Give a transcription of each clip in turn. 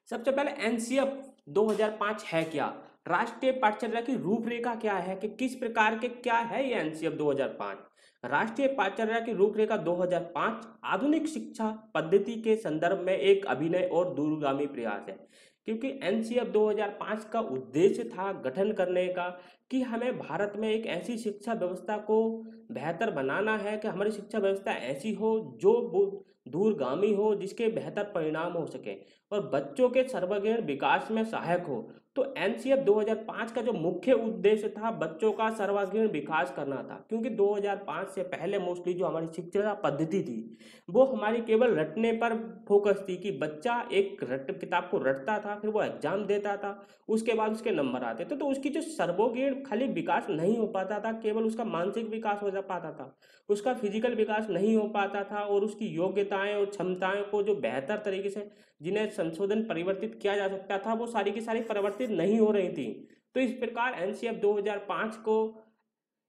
सबसे पहले एनसीएफ 2005 है क्या? राष्ट्रीय पाठ्यचर्या की रूपरेखा क्या है कि किस प्रकार के क्या है ये एनसीएफ 2005? राष्ट्रीय पाठ्यचर्या की रूपरेखा 2005 आधुनिक शिक्षा पद्धति के संदर्भ में एक अभिनय और दूरगामी प्रयास है। क्योंकि एनसीएफ 2005 का उद्देश्य था गठन करने का कि हमें भारत में एक ऐसी शिक्षा व्यवस्था को बेहतर बनाना है कि हमारी शिक्षा व्यवस्था ऐसी हो जो दूरगामी हो, जिसके बेहतर परिणाम हो सके और बच्चों के सर्वांगीण विकास में सहायक हो। तो एनसीएफ 2005 का जो मुख्य उद्देश्य था बच्चों का सर्वांगीण विकास करना था, क्योंकि 2005 से पहले मोस्टली जो हमारी शिक्षा पद्धति थी वो हमारी केवल रटने पर फोकस थी कि बच्चा एक किताब को रटता था, फिर वो एग्जाम देता था, उसके बाद उसके नंबर आते थे, तो उसकी जो सर्वांगीण खाली विकास नहीं हो पाता था, केवल उसका मानसिक विकास हो जा पाता था, उसका फिजिकल विकास नहीं हो पाता था और उसकी योग्यताएं और क्षमताएं को जो बेहतर तरीके से जिन्हें संशोधन परिवर्तित किया जा सकता था वो सारी की सारी परिवर्तित नहीं हो रही थी। तो इस प्रकार एनसीएफ 2005 को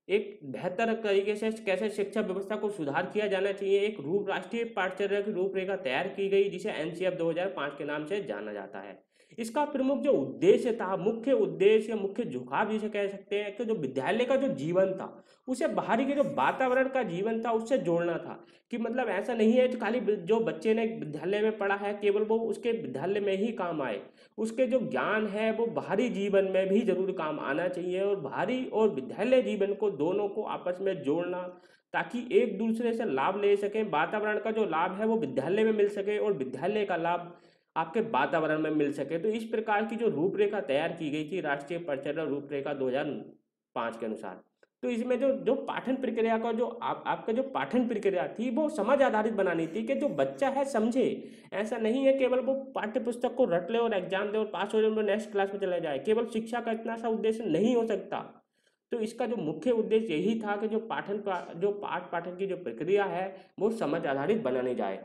एक बेहतर तरीके से कैसे शिक्षा व्यवस्था को सुधार किया जाना चाहिए, एक राष्ट्रीय पाठ्यचर्या की रूपरेखा तैयार की गई जिसे एनसीएफ 2005 के नाम से जाना जाता है। इसका प्रमुख जो उद्देश्य था, मुख्य उद्देश्य या मुख्य झुकाव जिसे कह सकते हैं कि जो विद्यालय का जो जीवन था उसे बाहरी के जो वातावरण का जीवन था उससे जोड़ना था। कि मतलब ऐसा नहीं है कि खाली जो बच्चे ने विद्यालय में पढ़ा है केवल वो उसके विद्यालय में ही काम आए, उसके जो ज्ञान है वो बाहरी जीवन में भी जरूर काम आना चाहिए और बाहरी और विद्यालय जीवन को दोनों को आपस में जोड़ना, ताकि एक दूसरे से लाभ ले सकें। वातावरण का जो लाभ है वो विद्यालय में मिल सके और विद्यालय का लाभ आपके वातावरण में मिल सके। तो इस प्रकार की जो रूपरेखा तैयार की गई थी राष्ट्रीय पाठ्यचर्या रूपरेखा 2005 के अनुसार। तो इसमें जो जो पाठन प्रक्रिया का जो आपका जो पाठन प्रक्रिया थी वो समझ आधारित बनानी थी कि जो बच्चा है समझे। ऐसा नहीं है केवल वो पाठ्य पुस्तक को रट ले और एग्जाम दे और पास हो जाए नेक्स्ट क्लास में चले जाए, केवल शिक्षा का इतना सा उद्देश्य नहीं हो सकता। तो इसका जो मुख्य उद्देश्य यही था कि जो जो पाठ पाठन की जो प्रक्रिया है वो समझ आधारित बनानी जाए।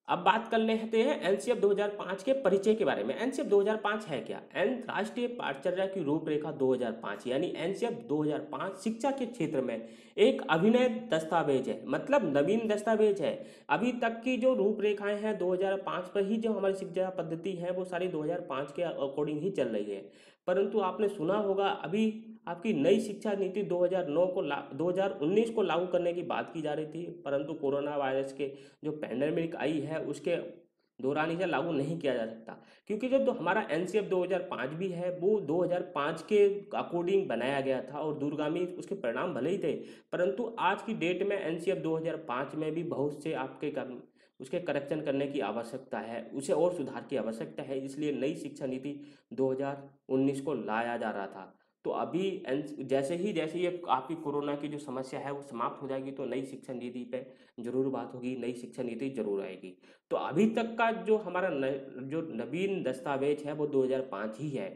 अब बात कर लेते हैं एनसीएफ 2005 के परिचय के बारे में। एनसीएफ 2005 है क्या? एन राष्ट्रीय पाठ्यचर्या की रूपरेखा 2005 यानी एनसीएफ 2005 शिक्षा के क्षेत्र में एक अभिनय दस्तावेज है, मतलब नवीन दस्तावेज है। अभी तक की जो रूपरेखाएं हैं 2005 पर ही, जो हमारी शिक्षा पद्धति है वो सारी 2005 के अकॉर्डिंग ही चल रही है। परंतु आपने सुना होगा अभी आपकी नई शिक्षा नीति 2009 को 2019 को लागू करने की बात की जा रही थी, परंतु कोरोना वायरस के जो पैंडेमिक आई है उसके दौरान इसे लागू नहीं किया जा सकता। क्योंकि जो हमारा एनसीएफ 2005 भी है वो 2005 के अकॉर्डिंग बनाया गया था और दूरगामी उसके परिणाम भले ही थे, परंतु आज की डेट में एनसीएफ 2005 में भी बहुत से आपके कर्म उसके करेक्शन करने की आवश्यकता है, उसे और सुधार की आवश्यकता है, इसलिए नई शिक्षा नीति 2019 को लाया जा रहा था। तो अभी जैसे ही ये आपकी कोरोना की जो समस्या है वो समाप्त हो जाएगी तो नई शिक्षा नीति पे जरूर बात होगी, नई शिक्षा नीति जरूर आएगी। तो अभी तक का जो हमारा जो नवीन दस्तावेज है वो 2005 ही है।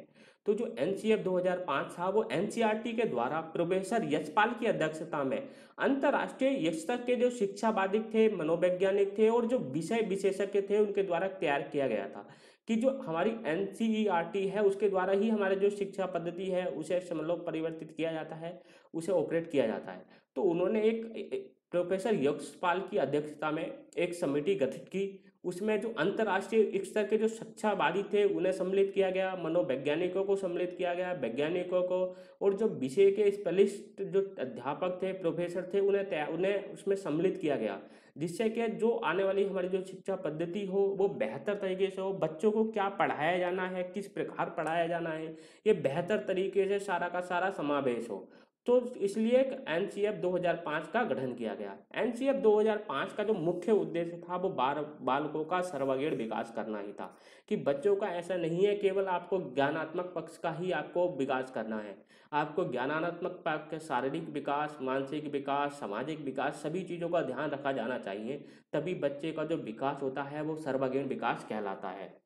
तो जो एनसीएफ 2005 था वो एनसीईआरटी के द्वारा प्रोफेसर यशपाल की अध्यक्षता में अंतर्राष्ट्रीय स्तर के जो शिक्षावादिक थे, मनोवैज्ञानिक थे और जो विषय विशेषज्ञ थे उनके द्वारा तैयार किया गया था। कि जो हमारी एनसीईआरटी है उसके द्वारा ही हमारे जो शिक्षा पद्धति है उसे समलोप परिवर्तित किया जाता है, उसे ऑपरेट किया जाता है। तो उन्होंने एक प्रोफेसर यशपाल की अध्यक्षता में एक समिति गठित की, उसमें जो अंतर्राष्ट्रीय स्तर के जो शिक्षावादी थे उन्हें सम्मिलित किया गया, मनोवैज्ञानिकों को सम्मिलित किया गया, वैज्ञानिकों को, और जो विषय के स्पेशलिस्ट जो अध्यापक थे, प्रोफेसर थे, उन्हें उसमें सम्मिलित किया गया, जिससे कि जो आने वाली हमारी जो शिक्षा पद्धति हो वो बेहतर तरीके से हो, बच्चों को क्या पढ़ाया जाना है, किस प्रकार पढ़ाया जाना है, ये बेहतर तरीके से सारा का सारा समावेश हो। तो इसलिए एनसीएफ 2005 का गठन किया गया। एनसीएफ 2005 का जो मुख्य उद्देश्य था वो बालकों का सर्वांगीण विकास करना ही था। कि बच्चों का ऐसा नहीं है केवल आपको ज्ञानात्मक पक्ष का ही आपको विकास करना है, आपको ज्ञानात्मक पक्ष, शारीरिक विकास, मानसिक विकास, सामाजिक विकास, सभी चीज़ों का ध्यान रखा जाना चाहिए, तभी बच्चे का जो विकास होता है वो सर्वांगीण विकास कहलाता है।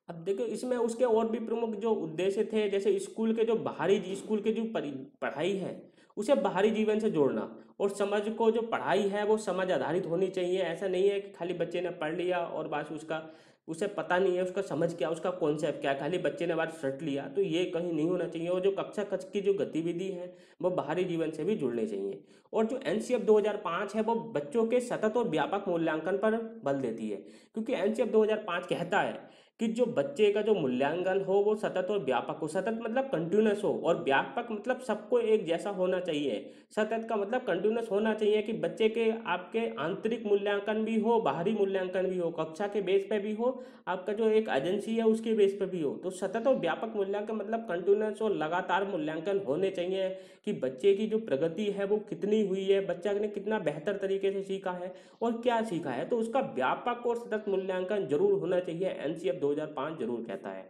अब देखो इसमें उसके और भी प्रमुख जो उद्देश्य थे, जैसे स्कूल के जो पढ़ाई है उसे बाहरी जीवन से जोड़ना, और समझ को जो पढ़ाई है वो समझ आधारित होनी चाहिए। ऐसा नहीं है कि खाली बच्चे ने पढ़ लिया और बस उसका उसे पता नहीं है उसका समझ क्या, उसका कॉन्सेप्ट क्या है, खाली बच्चे ने बार शर्ट लिया, तो ये कहीं नहीं होना चाहिए। और जो कक्षा कक्ष की जो गतिविधि है वो बाहरी जीवन से भी जुड़ने चाहिए। और जो एनसीएफ 2005 है वो बच्चों के सतत और व्यापक मूल्यांकन पर बल देती है, क्योंकि एनसीएफ 2005 कहता है कि जो बच्चे का जो मूल्यांकन हो वो सतत और व्यापक हो। सतत मतलब कंटिन्यूस हो, और व्यापक मतलब सबको एक जैसा होना चाहिए। सतत का मतलब कंटिन्यूस होना चाहिए कि बच्चे के आपके आंतरिक मूल्यांकन भी हो, बाहरी मूल्यांकन भी हो, कक्षा के बेस पे भी हो, आपका जो एक एजेंसी है उसके बेस पे भी हो। तो सतत और व्यापक मूल्यांकन मतलब कंटिन्यूस और लगातार मूल्यांकन होने चाहिए कि बच्चे की जो प्रगति है वो कितनी हुई है, बच्चा ने कितना बेहतर तरीके से सीखा है और क्या सीखा है, तो उसका व्यापक और सतत मूल्यांकन जरूर होना चाहिए, एनसीएफ 2005 जरूर कहता है।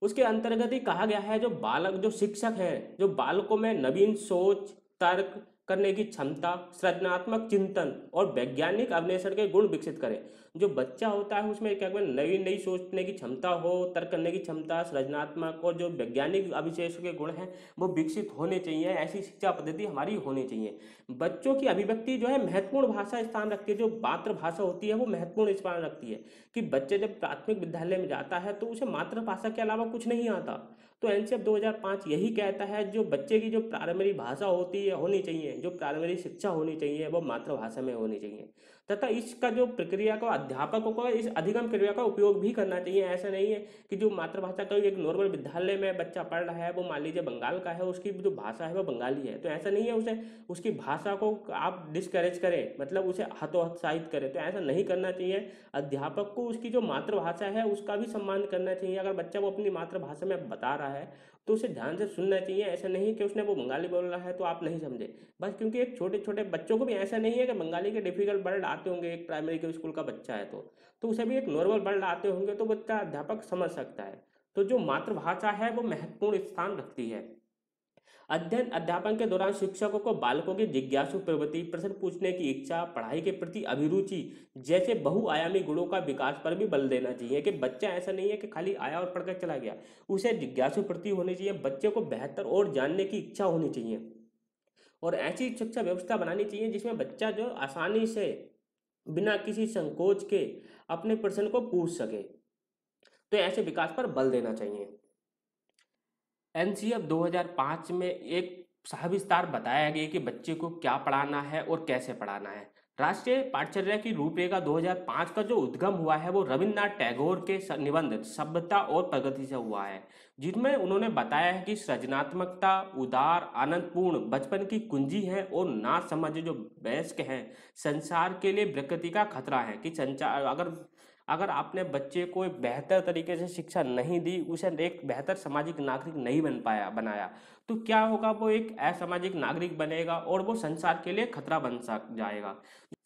उसके अंतर्गत ही कहा गया है जो बालक जो शिक्षक हैं जो बालकों में नवीन सोच, तर्क करने की क्षमता, सृजनात्मक चिंतन और वैज्ञानिक अन्वेषण के गुण विकसित करें। जो बच्चा होता है उसमें क्या कहते हैं, नई नई सोचने की क्षमता हो, तर्क करने की क्षमता, सृजनात्मक और जो वैज्ञानिक अविशेष के गुण हैं वो विकसित होने चाहिए। ऐसी शिक्षा पद्धति हमारी होनी चाहिए। बच्चों की अभिव्यक्ति जो है महत्वपूर्ण भाषा स्थान रखती है, जो मातृभाषा होती है वो महत्वपूर्ण स्थान रखती है कि बच्चे जब प्राथमिक विद्यालय में जाता है तो उसे मातृभाषा के अलावा कुछ नहीं आता। तो एनसीएफ 2005 यही कहता है जो बच्चे की जो प्राइमरी भाषा होती है होनी चाहिए, जो प्राइमरी शिक्षा होनी चाहिए वो मातृभाषा में होनी चाहिए, तथा इसका जो प्रक्रिया को अध्यापकों को इस अधिगम प्रक्रिया का उपयोग भी करना चाहिए। ऐसा नहीं है कि जो मातृभाषा का एक नॉर्मल विद्यालय में बच्चा पढ़ रहा है वो मान लीजिए बंगाल का है, उसकी जो भाषा है वो बंगाली है, तो ऐसा नहीं है उसे उसकी भाषा को आप डिस्करेज करें, मतलब उसे हतोत्साहित करें, तो ऐसा नहीं करना चाहिए। अध्यापक को उसकी जो मातृभाषा है उसका भी सम्मान करना चाहिए। अगर बच्चा वो अपनी मातृभाषा में बता रहा है तो उसे ध्यान से सुनना चाहिए। ऐसा नहीं कि उसने वो बंगाली बोल रहा है तो आप नहीं समझे बस, क्योंकि एक छोटे छोटे बच्चों को भी ऐसा नहीं है कि बंगाली के डिफिकल्ट वर्ड आते होंगे, एक प्राइमरी के स्कूल का बच्चा है तो उसे भी एक नॉर्मल वर्ड आते होंगे, तो बच्चा अध्यापक समझ सकता है। तो जो मातृभाषा है वो महत्वपूर्ण स्थान रखती है। अध्ययन अध्यापन के दौरान शिक्षकों को बालकों की जिज्ञासु प्रवृत्ति, प्रश्न पूछने की इच्छा, पढ़ाई के प्रति अभिरुचि जैसे बहुआयामी गुणों का विकास पर भी बल देना चाहिए कि बच्चा ऐसा नहीं है कि खाली आया और पढ़कर चला गया, उसे जिज्ञासु प्रवृत्ति होनी चाहिए, बच्चे को बेहतर और जानने की इच्छा होनी चाहिए। और ऐसी शिक्षा व्यवस्था बनानी चाहिए जिसमें बच्चा जो आसानी से बिना किसी संकोच के अपने प्रश्न को पूछ सके, तो ऐसे विकास पर बल देना चाहिए। एनसीएफ 2005 में एक सविस्तार बताया गया कि बच्चे को क्या पढ़ाना है और कैसे पढ़ाना है। राष्ट्रीय पाठ्यचर्या की रूपरेखा 2005 का जो उद्गम हुआ है वो रविन्द्रनाथ टैगोर के निबंध सभ्यता और प्रगति से हुआ है, जिनमें उन्होंने बताया है कि सृजनात्मकता, उदार, आनंदपूर्ण बचपन की कुंजी है और ना समझ जो वयस्क हैं संसार के लिए प्रकृति का खतरा है। कि संचार अगर अगर आपने बच्चे को एक बेहतर तरीके से शिक्षा नहीं दी, उसे एक बेहतर सामाजिक नागरिक नहीं बनाया, तो क्या होगा, वो एक असामाजिक नागरिक बनेगा और वो संसार के लिए खतरा बन जाएगा।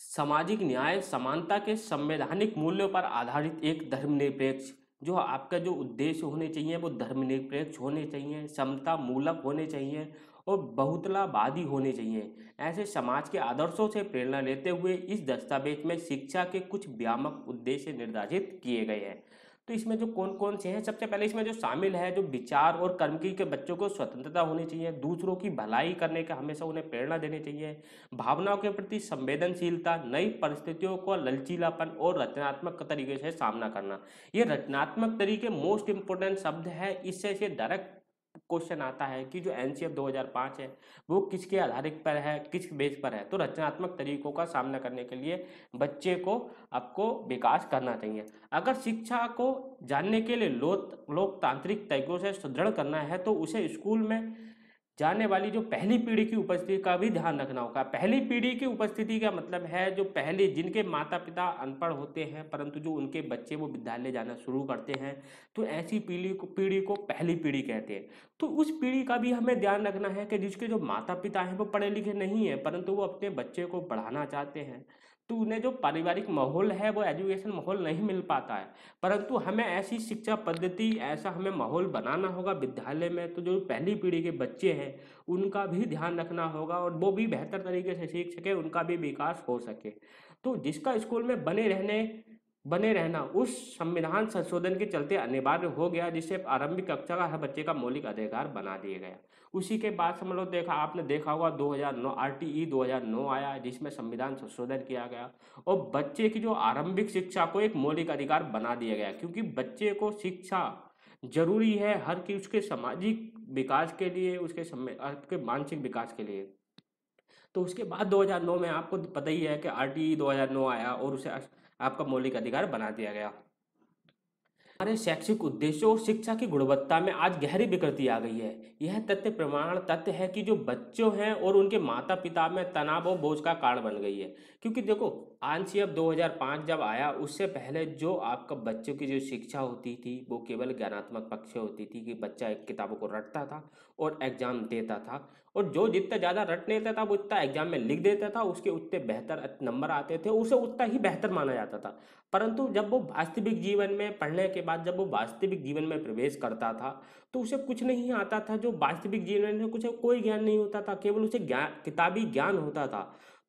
सामाजिक न्याय समानता के संवैधानिक मूल्यों पर आधारित एक धर्मनिरपेक्ष, जो आपका जो उद्देश्य होने चाहिए वो धर्मनिरपेक्ष होने चाहिए, समता मूलक होने चाहिए और बहुतलावादी होने चाहिए। ऐसे समाज के आदर्शों से प्रेरणा लेते हुए इस दस्तावेज में शिक्षा के कुछ व्यापक उद्देश्य निर्धारित किए गए हैं। तो इसमें जो कौन कौन से हैं, सबसे पहले इसमें जो शामिल है, जो विचार और कर्म की के बच्चों को स्वतंत्रता होनी चाहिए, दूसरों की भलाई करने का हमेशा उन्हें प्रेरणा देनी चाहिए, भावनाओं के प्रति संवेदनशीलता, नई परिस्थितियों को लचीलापन और रचनात्मक तरीके से सामना करना। ये रचनात्मक तरीके मोस्ट इंपोर्टेंट शब्द है। इससे डायरेक्ट क्वेश्चन आता है कि जो एनसीएफ 2005 है वो किसके आधारित पर है, किस बेस पर है। तो रचनात्मक तरीकों का सामना करने के लिए बच्चे को आपको विकास करना चाहिए। अगर शिक्षा को जानने के लिए लोकतांत्रिक तरीकों से सुदृढ़ करना है तो उसे स्कूल में जाने वाली जो पहली पीढ़ी की उपस्थिति का भी ध्यान रखना होगा। पहली पीढ़ी की उपस्थिति का मतलब है जो पहले जिनके माता पिता अनपढ़ होते हैं परंतु जो उनके बच्चे वो विद्यालय जाना शुरू करते हैं, तो ऐसी पीढ़ी को पहली पीढ़ी कहते हैं। तो उस पीढ़ी का भी हमें ध्यान रखना है कि जिसके जो माता पिता हैं वो पढ़े लिखे नहीं है परंतु वो अपने बच्चे को पढ़ाना चाहते हैं, तो उन्हें जो पारिवारिक माहौल है वो एजुकेशन माहौल नहीं मिल पाता है, परंतु हमें ऐसी शिक्षा पद्धति, ऐसा हमें माहौल बनाना होगा विद्यालय में, तो जो पहली पीढ़ी के बच्चे हैं उनका भी ध्यान रखना होगा और वो भी बेहतर तरीके से सीख सके, उनका भी विकास हो सके। तो जिसका स्कूल में बने रहने बने रहना उस संविधान संशोधन के चलते अनिवार्य हो गया, जिससे आरंभिक कक्षा का हर बच्चे का मौलिक अधिकार बना दिया गया। उसी के बाद समझ लो, देखा आपने देखा होगा 2009 आरटीई 2009 आया, जिसमें संविधान संशोधन किया गया और बच्चे की जो आरंभिक शिक्षा को एक मौलिक अधिकार बना दिया गया, क्योंकि बच्चे को शिक्षा जरूरी है हर की उसके सामाजिक विकास के लिए, उसके आपके मानसिक विकास के लिए। तो उसके बाद 2009 में आपको पता ही है कि आरटीई 2009 आया और उसे आपका मौलिक अधिकार बना दिया गया। हमारे शैक्षिक उद्देश्यों और शिक्षा की गुणवत्ता में आज गहरी विकृति आ गई है। यह तथ्य प्रमाण तथ्य है कि जो बच्चों हैं और उनके माता पिता में तनाव और बोझ का कारण बन गई है। क्योंकि देखो, आंशिक 2005 जब आया, उससे पहले जो आपका बच्चों की जो शिक्षा होती थी वो केवल ज्ञानात्मक पक्ष से होती थी कि बच्चा एक किताबों को रटता था और एग्जाम देता था, और जो जितना ज़्यादा रट लेता था वो उतना एग्जाम में लिख देता था, उसके उतने बेहतर नंबर आते थे, उसे उतना ही बेहतर माना जाता था। परंतु जब वो वास्तविक जीवन में पढ़ने के बाद जब वो वास्तविक जीवन में प्रवेश करता था तो उसे कुछ नहीं आता था, जो वास्तविक जीवन में कुछ कोई ज्ञान नहीं होता था, केवल उसे ज्ञान किताबी ज्ञान होता था।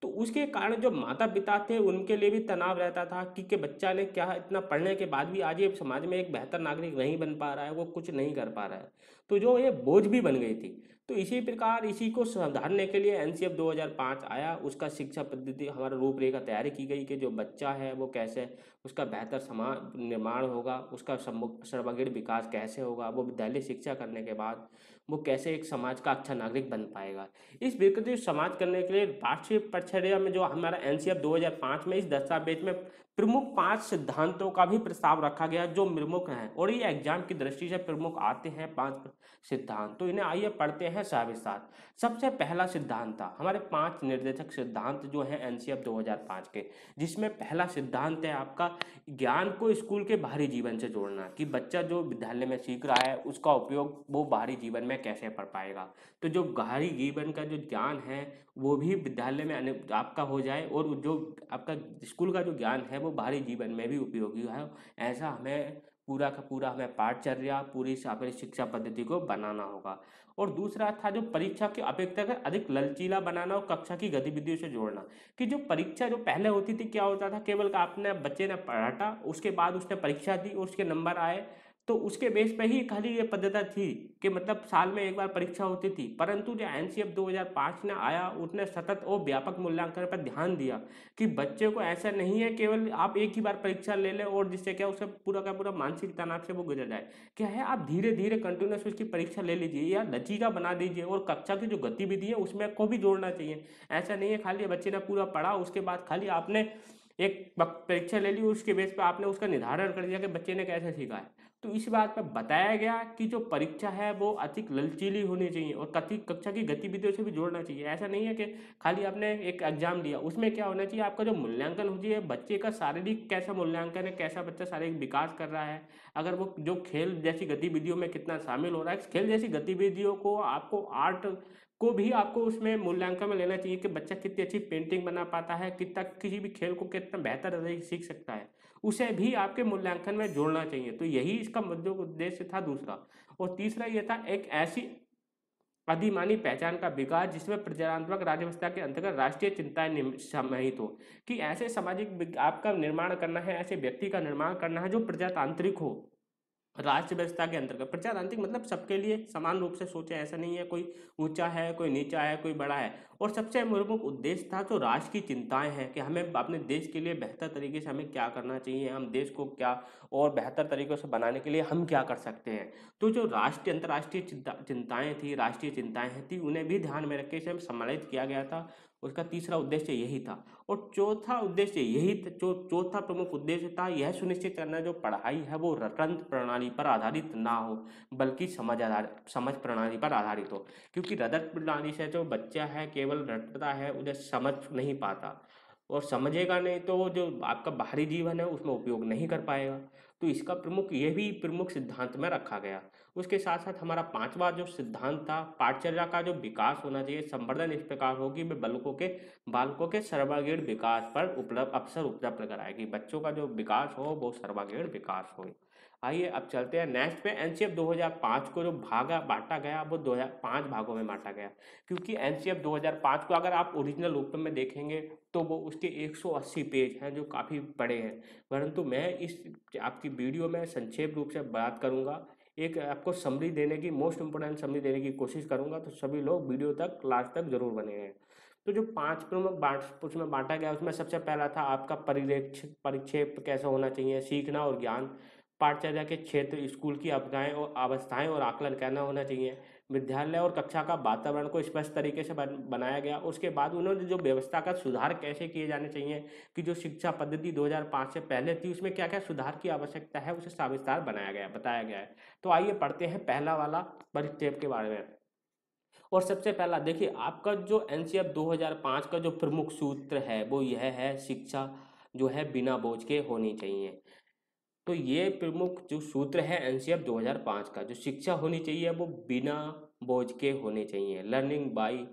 तो उसके कारण जो माता पिता थे उनके लिए भी तनाव रहता था कि बच्चा ने क्या इतना पढ़ने के बाद भी आज ये समाज में एक बेहतर नागरिक नहीं बन पा रहा है, वो कुछ नहीं कर पा रहा है, तो जो ये बोझ भी बन गई थी। तो इसी प्रकार इसी को सुधारने के लिए एनसीएफ 2005 आया, उसका शिक्षा पद्धति हमारा रूपरेखा तैयारी की गई कि जो बच्चा है वो कैसे उसका बेहतर समाज निर्माण होगा, उसका सर्वांगीण विकास कैसे होगा, वो विद्यालय शिक्षा करने के बाद वो कैसे एक समाज का अच्छा नागरिक बन पाएगा। इस विकसित समाज करने के लिए राष्ट्रीय परिचर्या में जो हमारा एनसीएफ 2005 में इस दस्तावेज में प्रमुख 5 सिद्धांतों का भी प्रस्ताव रखा गया जो प्रमुख हैं, और ये एग्जाम की दृष्टि से प्रमुख आते हैं 5 सिद्धांत। तो इन्हें आइए पढ़ते हैं सविस्तार। सबसे पहला सिद्धांत था हमारे 5 निर्देशक सिद्धांत जो हैं एनसीएफ 2005 के, जिसमें पहला सिद्धांत है आपका ज्ञान को स्कूल के बाहरी जीवन से जोड़ना, कि बच्चा जो विद्यालय में सीख रहा है उसका उपयोग वो बाहरी जीवन में कैसे पढ़ पाएगा। तो जो बाहरी जीवन का जो ज्ञान है वो भी विद्यालय में आपका हो जाए, और जो आपका स्कूल का जो ज्ञान है वो बाहरी जीवन में भी उपयोगी है। ऐसा हमें पूरा का पूरा हमें पाठचर्या पूरी अपनी शिक्षा पद्धति को बनाना होगा। और दूसरा था जो परीक्षा की अपेक्षाकृत अधिक लचीला बनाना और कक्षा की गतिविधियों से जोड़ना, कि जो परीक्षा जो पहले होती थी क्या होता था, केवल आपने बच्चे ने पढ़ा, उसके बाद उसने परीक्षा दी, उसके नंबर आए, तो उसके बेस पे ही खाली ये पद्धति थी कि मतलब साल में एक बार परीक्षा होती थी। परंतु जो एनसीएफ 2005 ने आया उसने सतत और व्यापक मूल्यांकन पर ध्यान दिया कि बच्चे को ऐसा नहीं है केवल आप एक ही बार परीक्षा ले लें और जिससे क्या उसका पूरा का पूरा मानसिक तनाव से वो गुजर जाए। क्या है, आप धीरे धीरे कंटिन्यूस उसकी परीक्षा ले लीजिए या लचीला बना दीजिए, और कक्षा की जो गतिविधि है उसमें को भी जोड़ना चाहिए। ऐसा नहीं है खाली बच्चे ने पूरा पढ़ा उसके बाद खाली आपने एक परीक्षा ले ली, उसके बेस पर आपने उसका निर्धारण कर दिया कि बच्चे ने कैसे सीखा है। तो इस बात पर बताया गया कि जो परीक्षा है वो अधिक लचीली होनी चाहिए और कक्षा की गतिविधियों से भी जोड़ना चाहिए। ऐसा नहीं है कि खाली आपने एक एग्जाम दिया, उसमें क्या होना चाहिए, आपका जो मूल्यांकन हो चाहिए बच्चे का शारीरिक कैसा मूल्यांकन है, कैसा बच्चा शारीरिक विकास कर रहा है, अगर वो जो खेल जैसी गतिविधियों में कितना शामिल हो रहा है। खेल जैसी गतिविधियों को आपको आर्ट को भी आपको उसमें मूल्यांकन में लेना चाहिए कि बच्चा कितनी अच्छी पेंटिंग बना पाता है, कितना किसी भी खेल को कितना बेहतर तरीके से सीख सकता है, उसे भी आपके मूल्यांकन में जोड़ना चाहिए। तो यही इसका मुद्दों उद्देश्य था दूसरा। और तीसरा ये था एक ऐसी अधिमानी पहचान का विकास जिसमें प्रजातांत्रिक राज्य व्यवस्था के अंतर्गत राष्ट्रीय चिंताएं समाहित हो, कि ऐसे सामाजिक आपका निर्माण करना है, ऐसे व्यक्ति का निर्माण करना है जो प्रजातांत्रिक हो। राष्ट्र व्यवस्था के अंतर्गत प्रजातांत्रिक मतलब सबके लिए समान रूप से सोचे, ऐसा नहीं है कोई ऊंचा है कोई नीचा है कोई बड़ा है। और सबसे प्रमुख उद्देश्य था जो राष्ट्र की चिंताएं हैं कि हमें अपने देश के लिए बेहतर तरीके से हमें क्या करना चाहिए, हम देश को क्या और बेहतर तरीकों से बनाने के लिए हम क्या कर सकते हैं। तो जो राष्ट्रीय अंतर्राष्ट्रीय चिंताएं थी, राष्ट्रीय चिंताएं थी, उन्हें भी ध्यान में रख के इसे सम्मिलित किया गया था। उसका तीसरा उद्देश्य यही था। और चौथा उद्देश्य यही चौथा प्रमुख उद्देश्य था यह सुनिश्चित करना जो पढ़ाई है वो रटंत्र प्रणाली पर आधारित ना हो बल्कि समझ प्रणाली पर आधारित हो। क्योंकि रटंत्र प्रणाली से जो बच्चा है केवल रटता है, उन्हें समझ नहीं पाता, और समझेगा नहीं तो जो आपका बाहरी जीवन है उसमें उपयोग नहीं कर पाएगा। तो इसका प्रमुख ये भी प्रमुख सिद्धांत में रखा गया। उसके साथ साथ हमारा 5वां जो सिद्धांत था पाठचर्या का जो विकास होना चाहिए, संवर्धन इस प्रकार होगी वे बालकों के सर्वांगीण विकास पर अवसर उपलब्ध कराएगी। बच्चों का जो विकास हो वो सर्वांगीण विकास हो। आइए अब चलते हैं नेक्स्ट पे। एनसीएफ 2005 को जो बांटा गया वो 2005 भागों में बांटा गया, क्योंकि एनसीएफ 2005 को अगर आप ओरिजिनल रूप में देखेंगे तो वो उसके 180 पेज हैं जो काफ़ी बड़े हैं। परंतु मैं इस आपकी वीडियो में संक्षेप रूप से बात करूंगा, एक आपको समरी देने की, मोस्ट इम्पोर्टेंट समरी देने की कोशिश करूंगा, तो सभी लोग वीडियो तक लास्ट तक जरूर बने हैं। तो जो 5 प्रमुख उसमें बांटा गया, उसमें सबसे पहला था आपका परिक्षेप कैसा होना चाहिए, सीखना और ज्ञान, पाठचर्या के क्षेत्र, स्कूल की अवस्थाएं और आकलन कहना होना चाहिए, विद्यालय और कक्षा का वातावरण को स्पष्ट तरीके से बनाया गया। उसके बाद उन्होंने जो व्यवस्था का सुधार कैसे किए जाने चाहिए, कि जो शिक्षा पद्धति 2005 से पहले थी उसमें क्या क्या सुधार की आवश्यकता है, उसे सविस्तार बताया गया है। तो आइए पढ़ते हैं पहला वाला परिक्षेप के बारे में। और सबसे पहला देखिए, आपका जो एनसीएफ 2005 का जो प्रमुख सूत्र है वो यह है, शिक्षा जो है बिना बोझ के होनी चाहिए। तो ये प्रमुख जो सूत्र है एनसीएफ 2005 का, जो शिक्षा होनी चाहिए वो बिना बोझ के होनी चाहिए। लर्निंग बाय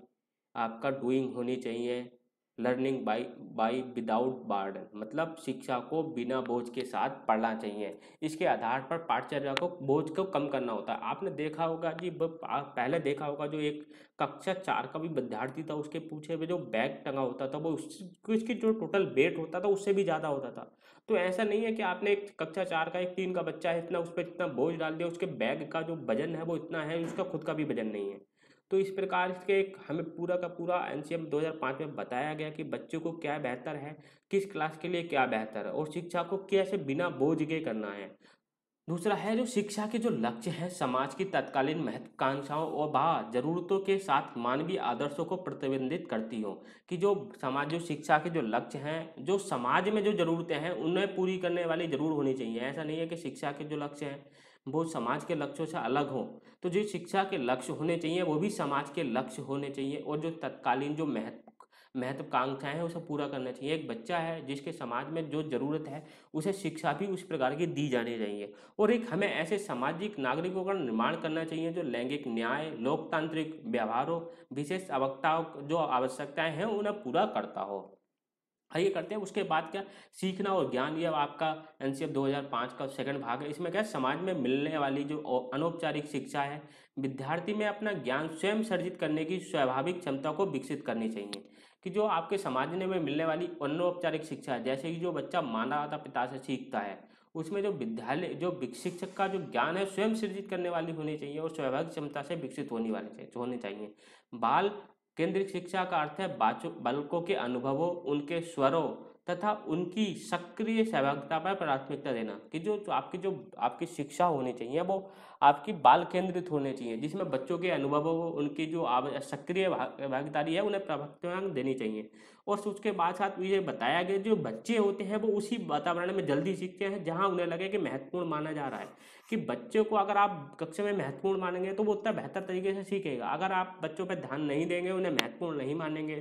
आपका डूइंग होनी चाहिए। लर्निंग बाय विदाउट बर्डन, मतलब शिक्षा को बिना बोझ के साथ पढ़ना चाहिए। इसके आधार पर पाठचर्या को बोझ को कम करना होता है। आपने देखा होगा कि पहले देखा होगा, जो एक कक्षा 4 का भी विद्यार्थी था उसके पीछे में जो बैग टंगा होता था वो उसकी जो टोटल वेट होता था उससे भी ज़्यादा होता था। तो ऐसा नहीं है कि आपने एक कक्षा 4 का, एक 3 का बच्चा है, इतना उस पर इतना बोझ डाल दिया, उसके बैग का जो वजन है वो इतना है, उसका खुद का भी वजन नहीं है। तो इस प्रकार इसके एक हमें पूरा का पूरा एनसीएम 2005 में बताया गया कि बच्चों को क्या बेहतर है, किस क्लास के लिए क्या बेहतर है, और शिक्षा को कैसे बिना बोझ के करना है। दूसरा है जो शिक्षा के जो लक्ष्य हैं, समाज की तत्कालीन महत्वाकांक्षाओं और जरूरतों के साथ मानवीय आदर्शों को प्रतिबिंबित करती हो। कि जो समाज, जो शिक्षा के जो लक्ष्य हैं, जो समाज में जो जरूरतें हैं उन्हें पूरी करने वाली जरूर होनी चाहिए। ऐसा नहीं है कि शिक्षा के जो लक्ष्य हैं वो समाज के लक्ष्यों से अलग हो। तो जो शिक्षा के लक्ष्य होने चाहिए वो भी समाज के लक्ष्य होने चाहिए, और जो तत्कालीन जो महत्वाकांक्षाएं हैं उसे पूरा करना चाहिए। एक बच्चा है जिसके समाज में जो ज़रूरत है उसे शिक्षा भी उस प्रकार की दी जानी चाहिए। और एक हमें ऐसे सामाजिक नागरिकों का निर्माण करना चाहिए जो लैंगिक न्याय, लोकतांत्रिक व्यवहारों, विशेष जो आवश्यकताएं हैं उन्हें पूरा करता हो। आइए करते हैं उसके बाद क्या, सीखना और ज्ञान, ये आपका एनसीएफ 2005 का सेकंड भाग है। इसमें क्या, समाज में मिलने वाली जो अनौपचारिक शिक्षा है, विद्यार्थी में अपना ज्ञान स्वयं सर्जित करने की स्वाभाविक क्षमता को विकसित करनी चाहिए। कि जो आपके समाज में मिलने वाली अनौपचारिक शिक्षा है, जैसे कि जो बच्चा माता पिता से सीखता है, उसमें जो विद्यालय जो शिक्षक का जो ज्ञान है स्वयं सृजित करने वाली होनी चाहिए और स्वाभाविक क्षमता से विकसित होने चाहिए। बाल केंद्रित शिक्षा का अर्थ है बालकों के अनुभवों, उनके स्वरों तथा उनकी सक्रिय सहभागिता पर प्राथमिकता देना। कि जो आपकी शिक्षा होनी चाहिए वो आपकी बाल केंद्रित होनी चाहिए, जिसमें बच्चों के अनुभवों, उनकी जो सक्रिय भागीदारी है उन्हें प्राथमिकता देनी चाहिए। और उसके बाद साथ ये बताया गया, जो बच्चे होते हैं वो उसी वातावरण में जल्दी सीखते हैं जहाँ उन्हें लगे कि महत्वपूर्ण माना जा रहा है। कि बच्चे को अगर आप कक्षा में महत्वपूर्ण मानेंगे तो वो उतना बेहतर तरीके से सीखेगा। अगर आप बच्चों पर ध्यान नहीं देंगे, उन्हें महत्वपूर्ण नहीं मानेंगे,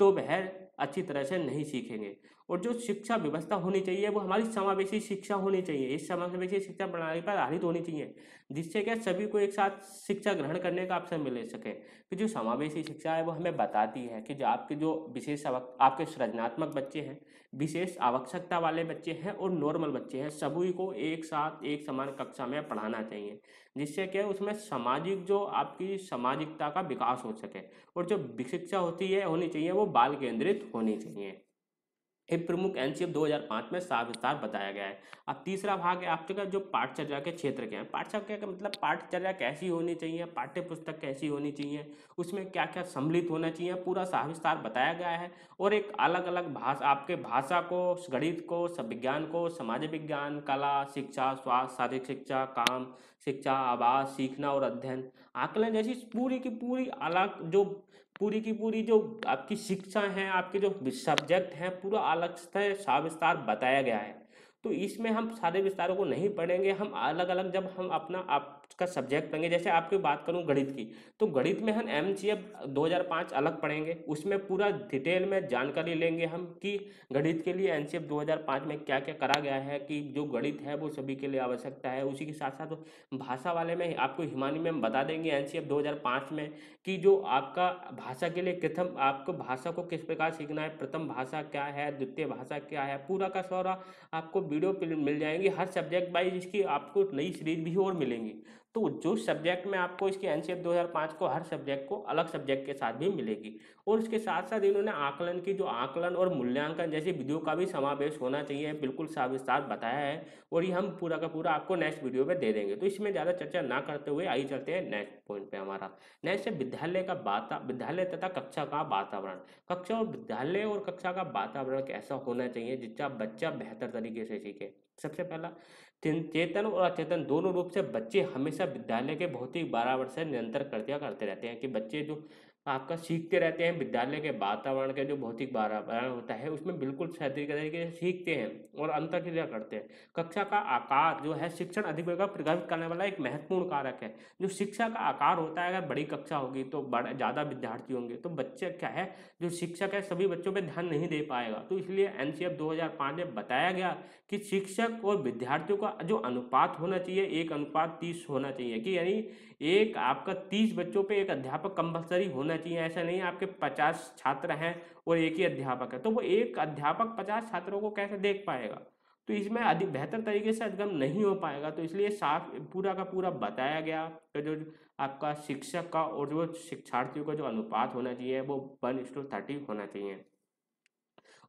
तो वह अच्छी तरह से नहीं सीखेंगे। और जो शिक्षा व्यवस्था होनी चाहिए वो हमारी समावेशी शिक्षा होनी चाहिए। इस समावेशी शिक्षा प्रणाली पर आधारित होनी चाहिए, जिससे क्या सभी को एक साथ शिक्षा ग्रहण करने का अवसर मिल सके। कि जो समावेशी शिक्षा है वो हमें बताती है कि जो आपके जो आपके सृजनात्मक बच्चे हैं, विशेष आवश्यकता वाले बच्चे हैं और नॉर्मल बच्चे हैं, सभी को एक साथ एक समान कक्षा में पढ़ाना चाहिए, जिससे क्या उसमें सामाजिक जो आपकी सामाजिकता का विकास हो सके। और जो शिक्षा होनी चाहिए वो बाल केंद्रित होनी चाहिए। एक प्रमुख एनसीएफ 2005 में विस्तार बताया गया है। अब तीसरा भाग है आपका जो पाठचर्या के क्षेत्र के हैं। पाठचर्या का मतलब पाठचर्या कैसी होनी चाहिए, पाठ्य पुस्तक कैसी होनी चाहिए, उसमें क्या क्या सम्मिलित होना चाहिए, पूरा विस्तार बताया गया है। और एक अलग अलग भाषा, आपके भाषा को, गणित को, विज्ञान को, समाज विज्ञान, कला, शिक्षा, स्वास्थ्य, शारीरिक शिक्षा, काम शिक्षा, आवास, सीखना और अध्ययन, आकलन जैसी पूरी की पूरी अलग जो पूरी की पूरी जो आपकी शिक्षा है, आपके जो सब्जेक्ट हैं, पूरा अलग से सविस्तार बताया गया है। तो इसमें हम सारे विस्तारों को नहीं पढ़ेंगे, हम अलग अलग जब हम अपना आपका सब्जेक्ट पढ़ेंगे। जैसे आपकी बात करूं गणित की, तो गणित में हम एमसीएफ 2005 अलग पढ़ेंगे, उसमें पूरा डिटेल में जानकारी लेंगे हम कि गणित के लिए एनसीएफ 2005 में क्या क्या करा गया है, कि जो गणित है वो सभी के लिए आवश्यकता है। उसी के साथ साथ भाषा वाले में आपको हिमानी में हम बता देंगे एनसीएफ 2005 में कि जो आपका भाषा के लिए प्रथम आपको भाषा को किस प्रकार सीखना है, प्रथम भाषा क्या है, द्वितीय भाषा क्या है, पूरा का सारा आपको वीडियो मिल जाएंगी हर सब्जेक्ट वाइज। इसकी आपको नई सीरीज भी और मिलेंगी। तो जो सब्जेक्ट में आपको इसकी एनसीएफ 2005 को हर सब्जेक्ट को अलग सब्जेक्ट के साथ भी मिलेगी। और उसके साथ साथ इन्होंने आकलन की जो आकलन और मूल्यांकन जैसी विधियों का भी समावेश होना चाहिए, बिल्कुल सविस्तार बताया है। और ये हम पूरा का पूरा आपको नेक्स्ट वीडियो में दे देंगे। तो इसमें ज़्यादा चर्चा ना करते हुए आइए चलते हैं नेक्स्ट पॉइंट पे हमारा। नेक्स्ट है विद्यालय तथा कक्षा का वातावरण। कक्षा और विद्यालय और कक्षा का वातावरण कैसा होना चाहिए जिससे बच्चा बेहतर तरीके से सीखे। सबसे पहला, चेतन और अचेतन दोनों रूप से बच्चे हमेशा विद्यालय के भौतिक वातावरण से निरंतर करते रहते हैं कि बच्चे जो आपका सीखते रहते हैं विद्यालय के वातावरण के जो भौतिक वातावरण होता है उसमें बिल्कुल सही तरीके से सीखते हैं और अंतःक्रिया करते हैं। कक्षा का आकार जो है शिक्षण अधिगम का प्रभावित करने वाला एक महत्वपूर्ण कारक है। जो शिक्षा का आकार होता है, अगर बड़ी कक्षा होगी तो ज़्यादा विद्यार्थी होंगे तो बच्चे क्या है, जो शिक्षक है सभी बच्चों पर ध्यान नहीं दे पाएगा। तो इसलिए एनसीएफ 2005 में बताया गया कि शिक्षक और विद्यार्थियों का जो अनुपात होना चाहिए 1:30 होना चाहिए, कि यानी एक आपका 30 बच्चों पे एक अध्यापक कंपलसरी होना चाहिए। ऐसा नहीं आपके 50 छात्र हैं और एक ही अध्यापक है तो वो एक अध्यापक 50 छात्रों को कैसे देख पाएगा, तो इसमें अधिक बेहतर तरीके से अधिगम नहीं हो पाएगा। तो इसलिए साफ पूरा का पूरा बताया गया कि जो आपका शिक्षक का और जो शिक्षार्थियों का जो अनुपात होना चाहिए वो 1:30 होना चाहिए।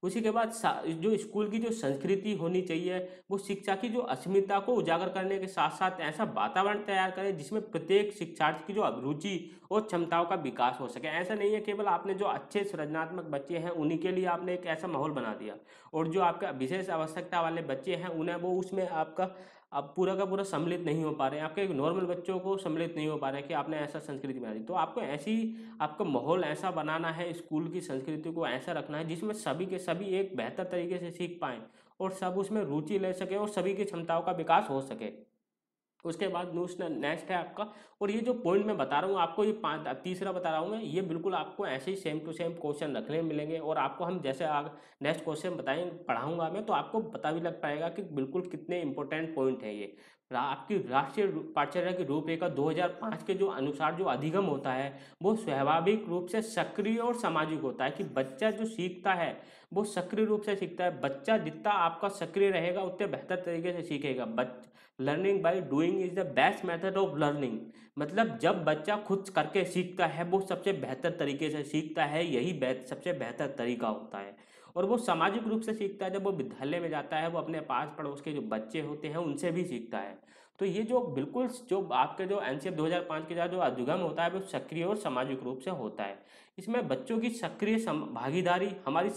उसी के बाद जो स्कूल की जो संस्कृति होनी चाहिए वो शिक्षा की जो अस्मिता को उजागर करने के साथ साथ ऐसा वातावरण तैयार करें जिसमें प्रत्येक शिक्षार्थी की जो अभिरुचि और क्षमताओं का विकास हो सके। ऐसा नहीं है केवल आपने जो अच्छे सृजनात्मक बच्चे हैं उन्हीं के लिए आपने एक ऐसा माहौल बना दिया और जो आपका विशेष आवश्यकता वाले बच्चे हैं उन्हें वो उसमें आपका अब पूरा का पूरा सम्मिलित नहीं हो पा रहे हैं, आपके एक नॉर्मल बच्चों को सम्मिलित नहीं हो पा रहे हैं कि आपने ऐसा संस्कृति बना दी। तो आपको ऐसी आपका माहौल ऐसा बनाना है, स्कूल की संस्कृति को ऐसा रखना है जिसमें सभी के सभी एक बेहतर तरीके से सीख पाएँ और सब उसमें रुचि ले सकें और सभी की क्षमताओं का विकास हो सके। उसके बाद नेक्स्ट है आपका, और ये जो पॉइंट मैं बता रहा हूँ आपको, ये तीसरा बता रहा हूँ मैं, ये बिल्कुल आपको ऐसे ही सेम टू सेम क्वेश्चन रखने मिलेंगे और आपको हम जैसे नेक्स्ट क्वेश्चन बताएंगे पढ़ाऊंगा मैं तो आपको पता भी लग पाएगा कि बिल्कुल कितने इंपॉर्टेंट पॉइंट है ये। आपकी राष्ट्रीय पाठ्यचर्या की रूपरेखा 2005 के जो अनुसार जो अधिगम होता है वो स्वाभाविक रूप से सक्रिय और सामाजिक होता है कि बच्चा जो सीखता है वो सक्रिय रूप से सीखता है। बच्चा जितना आपका सक्रिय रहेगा उतने बेहतर तरीके से सीखेगा। Learning by doing is the best method of learning, मतलब जब बच्चा खुद करके सीखता है वो सबसे बेहतर तरीके से सीखता है, यही सबसे बेहतर तरीका होता है। और वो सामाजिक रूप से सीखता है, जब वो विद्यालय में जाता है वो अपने पास पड़ोस के जो बच्चे होते हैं उनसे भी सीखता है। तो ये जो बिल्कुल जो आपके जो एनसीएफ 2005 के जो अधिगम होता है वो सक्रिय और सामाजिक रूप से होता है। इसमें बच्चों की सक्रिय भागीदारी हमारी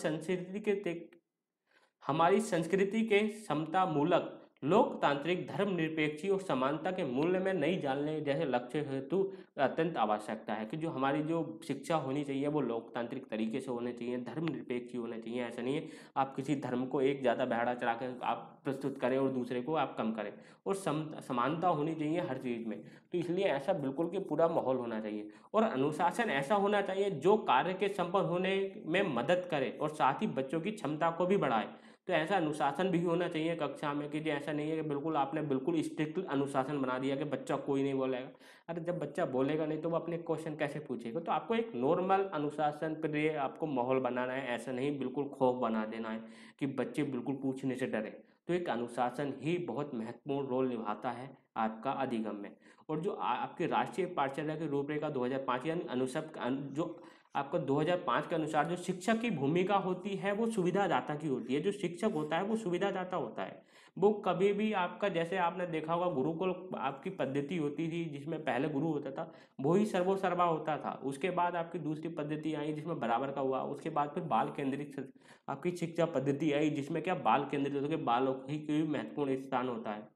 संस्कृति के समता मूलक लोकतांत्रिक धर्मनिरपेक्षी और समानता के मूल्य में नहीं जानने जैसे लक्ष्य हेतु अत्यंत आवश्यकता है कि जो हमारी जो शिक्षा होनी चाहिए वो लोकतांत्रिक तरीके से होनी चाहिए, धर्मनिरपेक्षी होने चाहिए। ऐसा नहीं है आप किसी धर्म को एक ज़्यादा बढ़ा चढ़ा कर आप प्रस्तुत करें और दूसरे को आप कम करें, और समानता होनी चाहिए हर चीज़ में। तो इसलिए ऐसा बिल्कुल कि पूरा माहौल होना चाहिए और अनुशासन ऐसा होना चाहिए जो कार्य के संपन्न होने में मदद करे और साथ ही बच्चों की क्षमता को भी बढ़ाए। तो ऐसा अनुशासन भी होना चाहिए कक्षा में कि ऐसा नहीं है कि बिल्कुल आपने बिल्कुल स्ट्रिक्ट अनुशासन बना दिया कि बच्चा कोई नहीं बोलेगा। अरे जब बच्चा बोलेगा नहीं तो वो अपने क्वेश्चन कैसे पूछेगा। तो आपको एक नॉर्मल अनुशासन पर ये आपको माहौल बनाना है, ऐसा नहीं बिल्कुल खौफ बना देना है कि बच्चे बिल्कुल पूछने से डरे। तो एक अनुशासन ही बहुत महत्वपूर्ण रोल निभाता है आपका अधिगम में। और जो आपके राष्ट्रीय पाठ्यचर्या की रूपरेखा 2005 यानी अनुसब जो आपका 2005 के अनुसार जो शिक्षक की भूमिका होती है वो सुविधादाता की होती है। जो शिक्षक होता है वो सुविधादाता होता है। वो कभी भी आपका, जैसे आपने देखा होगा गुरुकुल आपकी पद्धति होती थी जिसमें पहले गुरु होता था वही सर्वोसर्वा होता था। उसके बाद आपकी दूसरी पद्धति आई जिसमें बराबर का हुआ। उसके बाद फिर बाल केंद्रित आपकी शिक्षा पद्धति आई जिसमें क्या बाल केंद्रित होकर बालों ही की महत्वपूर्ण स्थान होता है।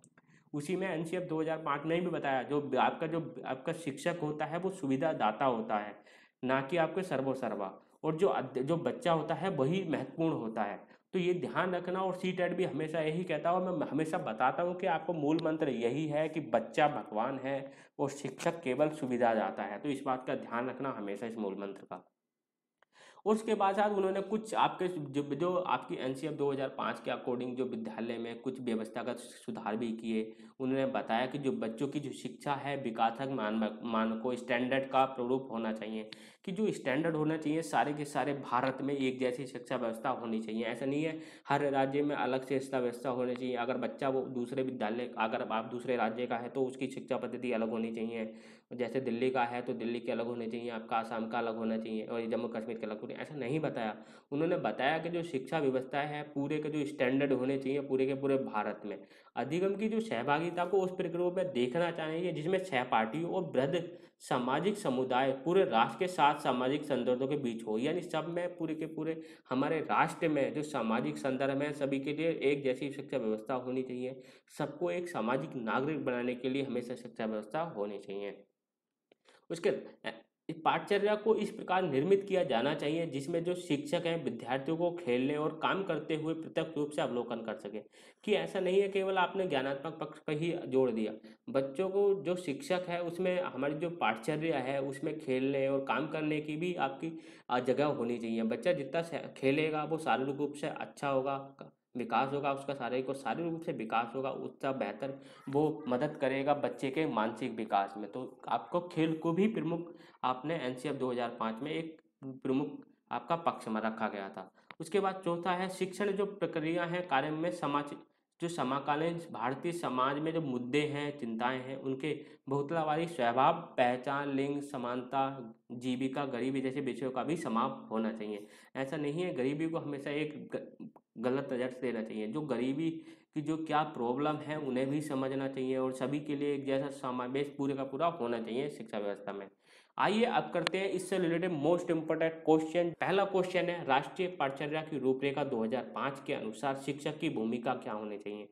उसी में एनसीएफ 2005 में भी बताया जो आपका शिक्षक होता है वो सुविधादाता होता है, ना कि आपके सर्वोसर्वा। और जो बच्चा होता है वही महत्वपूर्ण होता है। तो ये ध्यान रखना। और सीटेट भी हमेशा यही कहता है और मैं हमेशा बताता हूँ कि आपको मूल मंत्र यही है कि बच्चा भगवान है और शिक्षक केवल सुविधादाता है। तो इस बात का ध्यान रखना हमेशा इस मूल मंत्र का। उसके बाद साथ उन्होंने कुछ आपके जो आपकी एनसीएफ 2005 के अकॉर्डिंग जो विद्यालय में कुछ व्यवस्थागत सुधार भी किए। उन्होंने बताया कि जो बच्चों की जो शिक्षा है विकासक मानकों स्टैंडर्ड का प्रारूप होना चाहिए कि जो स्टैंडर्ड होना चाहिए सारे के सारे भारत में एक जैसी शिक्षा व्यवस्था होनी चाहिए। ऐसा नहीं है हर राज्य में अलग से शिक्षा व्यवस्था होनी चाहिए। अगर बच्चा वो दूसरे विद्यालय, अगर आप दूसरे राज्य का है तो उसकी शिक्षा पद्धति अलग होनी चाहिए। जैसे दिल्ली का है तो दिल्ली के अलग होने चाहिए, आपका आसाम का अलग होना चाहिए और जम्मू कश्मीर का अलग होने, ऐसा नहीं बताया। उन्होंने बताया कि जो शिक्षा व्यवस्था है पूरे के जो स्टैंडर्ड होने चाहिए पूरे के पूरे भारत में। अधिगम की जो सहभागिता को उस प्रक्रिया में देखना चाहिए जिसमें सहपाठियों और वृद्ध सामाजिक समुदाय पूरे राष्ट्र के साथ सामाजिक संदर्भों के बीच हो, यानी सब में पूरे के पूरे हमारे राष्ट्र में जो सामाजिक संदर्भ है सभी के लिए एक जैसी शिक्षा व्यवस्था होनी चाहिए। सबको एक सामाजिक नागरिक बनाने के लिए हमेशा शिक्षा व्यवस्था होनी चाहिए। उसके इस पाठचर्या को इस प्रकार निर्मित किया जाना चाहिए जिसमें जो शिक्षक हैं विद्यार्थियों को खेलने और काम करते हुए प्रत्यक्ष रूप से अवलोकन कर सके। कि ऐसा नहीं है केवल आपने ज्ञानात्मक पक्ष पर ही जोड़ दिया, बच्चों को जो शिक्षक है उसमें हमारी जो पाठचर्या है उसमें खेलने और काम करने की भी आपकी जगह होनी चाहिए। बच्चा जितना खेलेगा वो शारीरिक रूप से अच्छा होगा, विकास होगा उसका, शारीरिक रूप से विकास होगा, उतना बेहतर वो मदद करेगा बच्चे के मानसिक विकास में। तो आपको खेल को भी प्रमुख आपने एनसीएफ 2005 में एक प्रमुख आपका पक्ष में रखा गया था। उसके बाद चौथा है शिक्षण जो प्रक्रिया है कार्य में समाज जो समकालीन भारतीय समाज में जो मुद्दे हैं चिंताएं हैं उनके बहुतलावादी स्वभाव, पहचान, लिंग समानता, जीविका, गरीबी जैसे विषयों का भी समाप्त होना चाहिए। ऐसा नहीं है गरीबी को हमेशा एक गलत नज़र से देना चाहिए। जो गरीबी की जो क्या प्रॉब्लम है उन्हें भी समझना चाहिए और सभी के लिए एक जैसा समावेश पूरे का पूरा होना चाहिए शिक्षा व्यवस्था में। आइए अब करते हैं इससे रिलेटेड मोस्ट इम्पोर्टेंट क्वेश्चन। पहला क्वेश्चन है राष्ट्रीय पाठचर्या की रूपरेखा 2005 के अनुसार शिक्षक की भूमिका क्या होनी चाहिए।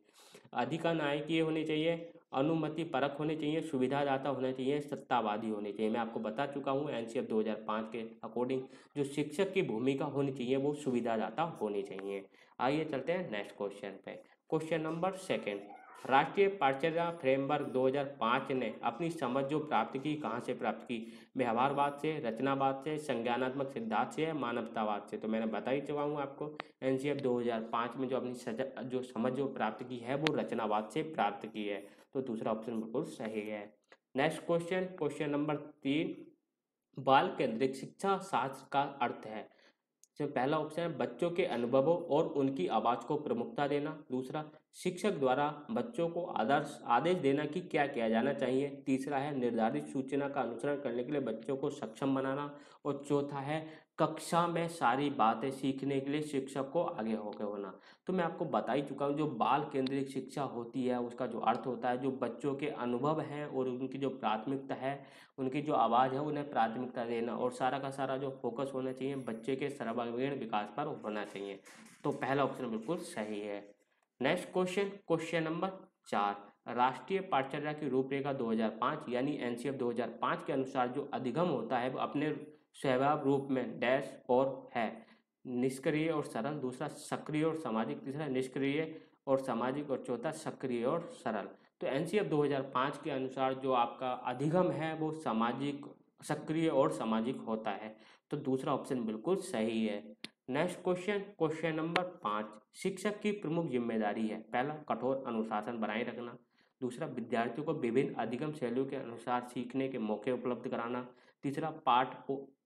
अधिकानायकीय होनी चाहिए, अनुमति परक होनी चाहिए, सुविधादाता होना चाहिए, सत्तावादी होनी चाहिए। मैं आपको बता चुका हूँ एनसीएफ 2005 के अकॉर्डिंग जो शिक्षक की भूमिका होनी चाहिए वो सुविधादाता होनी चाहिए। आइए चलते हैं नेक्स्ट क्वेश्चन पे। क्वेश्चन नंबर सेकेंड, राष्ट्रीय पाठचर्या फ्रेमवर्क 2005 ने अपनी समझ जो प्राप्त की कहाँ से प्राप्त की। व्यवहारवाद से, रचनावाद से, संज्ञानात्मक सिद्धांत से, मानवतावाद से। तो मैंने बता ही चुका हूँ आपको एनसीएफ 2005 में जो अपनी जो समझ जो प्राप्त की है वो रचनावाद से प्राप्त की है। तो दूसरा ऑप्शन बिल्कुल सही है। नेक्स्ट क्वेश्चन, क्वेश्चन नंबर 3, बाल केंद्रित शिक्षा शास्त्र का अर्थ है। जो पहला ऑप्शन है बच्चों के अनुभवों और उनकी आवाज़ को प्रमुखता देना। दूसरा, शिक्षक द्वारा बच्चों को आदर्श आदेश देना कि क्या किया जाना चाहिए। तीसरा है निर्धारित सूचना का अनुसरण करने के लिए बच्चों को सक्षम बनाना। और चौथा है कक्षा में सारी बातें सीखने के लिए शिक्षक को आगे होकर होना। तो मैं आपको बता ही चुका हूँ जो बाल केंद्रित शिक्षा होती है उसका जो अर्थ होता है जो बच्चों के अनुभव हैं और उनकी जो प्राथमिकता है, उनकी जो आवाज़ है उन्हें प्राथमिकता देना और सारा का सारा जो फोकस होना चाहिए बच्चे के सर्वांगीण विकास पर होना चाहिए। तो पहला ऑप्शन बिल्कुल सही है। नेक्स्ट क्वेश्चन, क्वेश्चन नंबर 4, राष्ट्रीय पाठचर्या की रूपरेखा 2005 यानी एनसीएफ 2005 के अनुसार जो अधिगम होता है वो अपने स्वभाव रूप में डैश और है निष्क्रिय और सरल। दूसरा सक्रिय और सामाजिक। तीसरा निष्क्रिय और सामाजिक। और चौथा सक्रिय और सरल। तो एनसीएफ 2005 के अनुसार जो आपका अधिगम है वो सामाजिक, सक्रिय और सामाजिक होता है। तो दूसरा ऑप्शन बिल्कुल सही है। नेक्स्ट क्वेश्चन, क्वेश्चन नंबर 5, शिक्षक की प्रमुख जिम्मेदारी है। पहला, कठोर अनुशासन बनाए रखना। दूसरा, विद्यार्थियों को विभिन्न अधिगम शैलियों के अनुसार सीखने के मौके उपलब्ध कराना। तीसरा,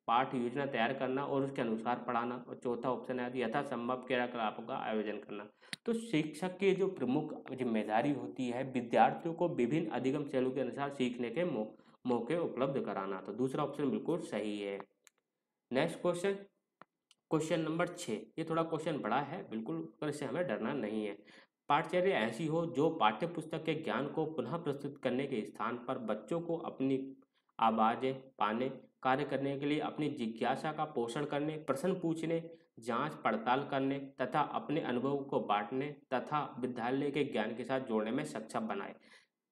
पाठ योजना तैयार करना और उसके अनुसार पढ़ाना। और चौथा ऑप्शन है यथासंभव क्रियाकलापों का आयोजन करना। तो शिक्षक की जो प्रमुख जिम्मेदारी होती है विद्यार्थियों को विभिन्न अधिगम शैलियों के अनुसार सीखने के मौके उपलब्ध कराना। तो दूसरा ऑप्शन बिल्कुल सही है। नेक्स्ट क्वेश्चन, क्वेश्चन नंबर 6, ये थोड़ा क्वेश्चन बड़ा है बिल्कुल, पर इससे हमें डरना नहीं है। पाठचर्या ऐसी हो जो पाठ्य पुस्तक के ज्ञान को पुनः प्रस्तुत करने के स्थान पर बच्चों को अपनी आवाज़ें पाने, कार्य करने के लिए अपनी जिज्ञासा का पोषण करने, प्रश्न पूछने, जांच पड़ताल करने तथा अपने अनुभव को बांटने तथा विद्यालय के ज्ञान के साथ जोड़ने में सक्षम बनाए।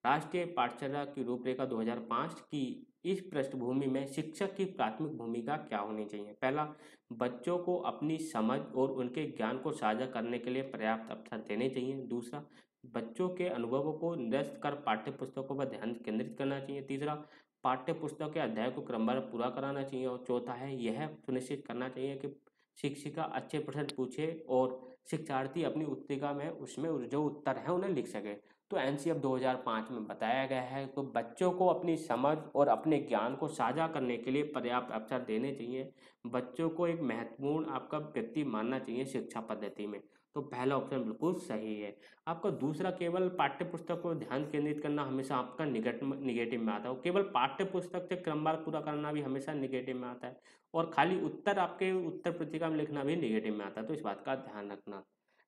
राष्ट्रीय पाठचर्या की रूपरेखा 2005 की इस पृष्ठभूमि में शिक्षक की प्राथमिक भूमिका क्या होनी चाहिए। पहला, बच्चों को अपनी समझ और उनके ज्ञान को साझा करने के लिए पर्याप्त अवसर देने चाहिए। दूसरा, बच्चों के अनुभवों को निरस्त कर पाठ्य पुस्तकों पर ध्यान केंद्रित करना चाहिए। तीसरा, पाठ्य पुस्तक के अध्याय को क्रमवार पूरा कराना चाहिए। और चौथा है यह सुनिश्चित करना चाहिए कि शिक्षिका अच्छे प्रश्न पूछे और शिक्षार्थी अपनी उत्तरिका में उसमें जो उत्तर है उन्हें लिख सके। तो एनसीएफ 2005 में बताया गया है। तो बच्चों को अपनी समझ और अपने ज्ञान को साझा करने के लिए पर्याप्त अवसर देने चाहिए। बच्चों को एक महत्वपूर्ण आपका व्यक्ति मानना चाहिए शिक्षा पद्धति में। तो पहला ऑप्शन बिल्कुल सही है। आपका दूसरा, केवल पाठ्य पुस्तक को ध्यान केंद्रित करना हमेशा आपका निगेटिव में आता है। केवल पाठ्य पुस्तक से क्रमवार पूरा करना भी हमेशा निगेटिव में आता है, और खाली उत्तर आपके उत्तर पत्रिका में लिखना भी निगेटिव में आता है। तो इस बात का ध्यान रखना।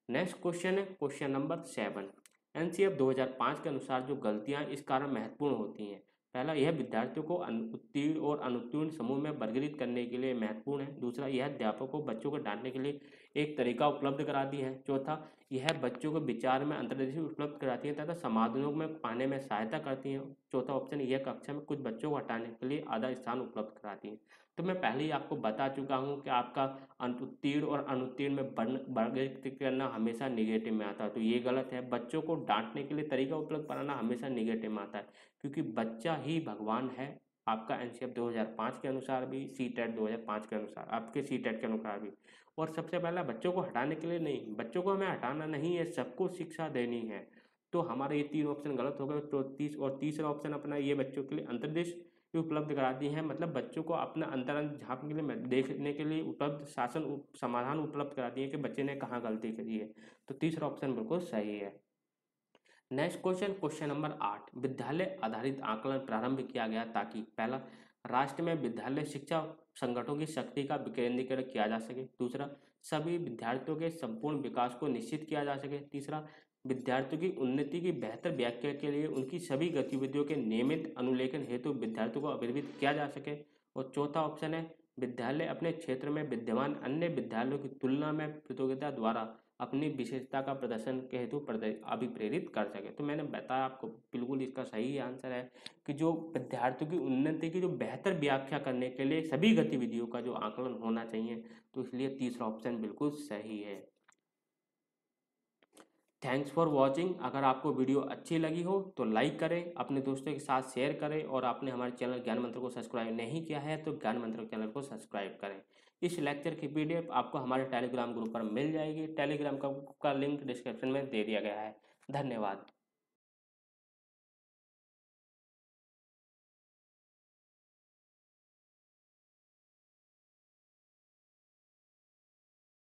नेक्स्ट क्वेश्चन है क्वेश्चन नंबर 7। एनसीएफ 2005 के अनुसार जो गलतियां इस कारण महत्वपूर्ण होती हैं। पहला, यह विद्यार्थियों को उत्तीर्ण और अनुत्तीर्ण समूह में वर्गीकृत करने के लिए महत्वपूर्ण है। दूसरा, यह अध्यापकों को बच्चों को डांटने के लिए एक तरीका उपलब्ध कराती है। चौथा, यह बच्चों को विचार में अंतर्दृष्टि उपलब्ध कराती है तथा समाधानों में पाने में सहायता करती है। चौथा ऑप्शन, यह कक्षा में कुछ बच्चों को हटाने के लिए आधा स्थान उपलब्ध कराती है। तो मैं पहले ही आपको बता चुका हूँ कि आपका उत्तीर्ण और अनुत्तीर्ण में वर्गीकृत करना हमेशा निगेटिव में आता है, तो ये गलत है। बच्चों को डांटने के लिए तरीका उपलब्ध कराना हमेशा निगेटिव में आता है, क्योंकि बच्चा ही भगवान है। आपका एनसीएफ 2005 के अनुसार भी, सीटेट 2005 के अनुसार, आपके सीटेट के अनुसार भी। और सबसे पहला, बच्चों को हटाने के लिए नहीं, बच्चों को हमें हटाना नहीं है, सबको शिक्षा देनी है। तो हमारे ये 3 ऑप्शन गलत हो गए। तो तीसरा ऑप्शन अपना, ये बच्चों के लिए अंतर्दृष्टि उपलब्ध कराती हैं, मतलब बच्चों को अपना अंतरंग झांकने के लिए, देखने के लिए उपलब्ध समाधान उपलब्ध कराती है कि बच्चे ने कहाँ गलती करी है। तो तीसरा ऑप्शन बिल्कुल सही है। Next question, question number 8। विद्यालय आधारित आकलन प्रारंभ किया गया ताकि, पहला, राष्ट्र में विद्यालय शिक्षा संगठनों की शक्ति का विकेंद्रीकरण किया जा सके। दूसरा, सभी विद्यार्थियों के संपूर्ण विकास को निश्चित किया जा सके। तीसरा, विद्यार्थियों की उन्नति की बेहतर व्याख्या के लिए उनकी सभी गतिविधियों के नियमित अनुलेखन हेतु विद्यार्थियों को अभिनवित किया जा सके। और चौथा ऑप्शन है, विद्यालय अपने क्षेत्र में विद्यमान अन्य विद्यालयों की तुलना में प्रतियोगिता द्वारा अपनी विशेषता का प्रदर्शन के हेतु अभिप्रेरित कर सके। तो मैंने बताया आपको, बिल्कुल इसका सही आंसर है कि जो विद्यार्थियों की उन्नति की जो बेहतर व्याख्या करने के लिए सभी गतिविधियों का जो आकलन होना चाहिए, तो इसलिए तीसरा ऑप्शन बिल्कुल सही है। Thanks for watching. अगर आपको वीडियो अच्छी लगी हो तो लाइक करें, अपने दोस्तों के साथ शेयर करें, और आपने हमारे चैनल ज्ञान मंत्र को सब्सक्राइब नहीं किया है तो ज्ञान मंत्र चैनल को सब्सक्राइब करें। इस लेक्चर की पीडीएफ आपको हमारे टेलीग्राम ग्रुप पर मिल जाएगी। टेलीग्राम का लिंक डिस्क्रिप्शन में दे दिया गया है। धन्यवाद।